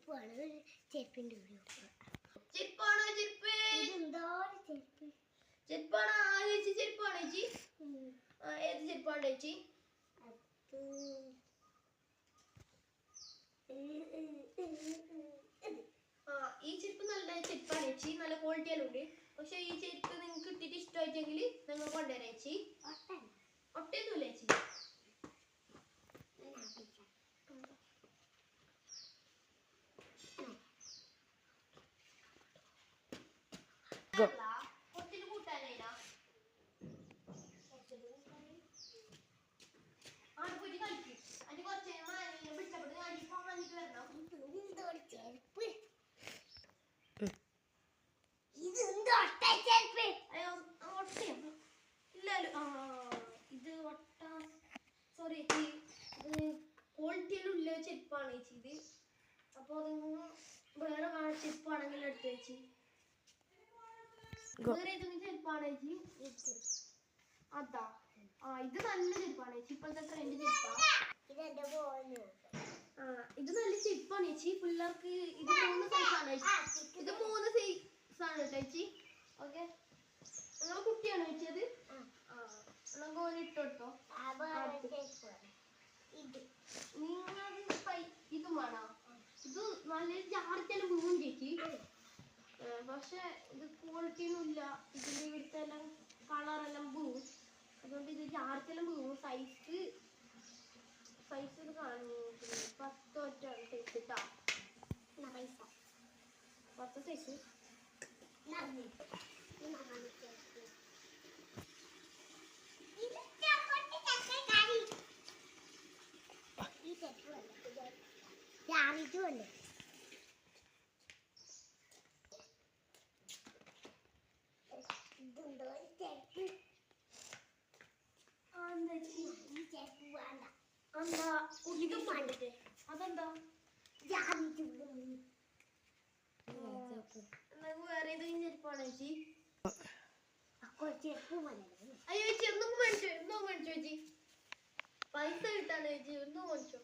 ചെരുപ്പാണ് ചെരുപ്പിന്റെ ചെരുപ്പാണോ ചെരുപ്പ് ഇതെന്തോ ചെരുപ്പ് ചെരുപ്പാണോ ചേച്ചി ചെരുപ്പാണോ ചേച്ചി ഏത് ചെരുപ്പാണ് ചേച്ചി ഈ ചെരുപ്പ് നല്ല ചെരുപ്പാണ് ചേച്ചി നല്ല ക്വാളിറ്റിയിലുണ്ട് പക്ഷെ ഈ ചെരുപ്പ് നിങ്ങൾക്ക് കിട്ടിയിട്ട് ഇഷ്ടമായിട്ടെങ്കിൽ നിങ്ങൾ കൊണ്ടുവരാം ചേച്ചി ഒട്ടയൊന്നുമില്ല ചേച്ചി കുറച്ചിട്ട് കൂട്ടാനായില്ല അവിടെ പോയിട്ട് കളിക്കും അതിന് കുറച്ച് വിളിച്ചപ്പോൾ ഞാൻ വന്നിട്ട് വരണം ചെരുപ്പ് ഇതെന്തോ ചെരുപ്പ് അയ്യോ ഒട്ടയോ ഇല്ലല്ലോ ഇത് ഒട്ട സോറി ചേച്ചി ഇത് ക്വാളിറ്റിയിലുള്ള ചെരുപ്പാണ് ചേച്ചി ഇത് അപ്പോൾ വേറെ ചെരുപ്പാണെങ്കിൽ എടുത്തു ചേച്ചി വേറെ ഏതെങ്കിലും ചെരുപ്പാണ് ചേച്ചി അതാ ഇത് നല്ല ചെരുപ്പാണ് ചേച്ചി ഇപ്പോഴത്തെ ട്രെൻഡ് ചെരുപ്പാ ഇത് നല്ല ചെരുപ്പാണ് ചേച്ചി പിള്ളേർക്ക് ഇത് 3 സൈസാണ് ഇത് 3 സൈസാണ് കേട്ടോ ചേച്ചി ഓക്കെ നിങ്ങളെ കുട്ടിയാണ് വെച്ചത് നിങ്ങൾക്ക് ഓന് ഇട്ടോ നിങ്ങൾ ഇതും വേണോ ഇത് നല്ല ചാർജെല്ലാം വീഴും ചേച്ചി പക്ഷെ ഇത് ക്വാളിറ്റിയൊന്നും ഇല്ല ഇതിന്റെ ഇവിടുത്തെ എല്ലാം കളറെല്ലാം വീഴും അതുകൊണ്ട് ഇത് ചാർജെല്ലാം വീഴും സൈസ് ഇത് കാണുന്നു 10 ഒറ്റാണ് സൈസ് കേട്ടോ 10 സൈസ് ഇതുമല്ലേ ഇതെന്തോ ചെരുപ്പ് ഈ ചെരുപ്പ് വേണ്ട എന്താ ഇതും വേണ്ടത് അതെന്താ വേറെ ഏതെങ്കിലും ചെരുപ്പാണ് ചേച്ചി ചെരുപ്പ് മതി അയ്യോ ചേച്ചി ഒന്നും മേടിച്ചോ ചേച്ചി പൈസ കിട്ടാണ് ചേച്ചി ഒന്നും മേടിച്ചോ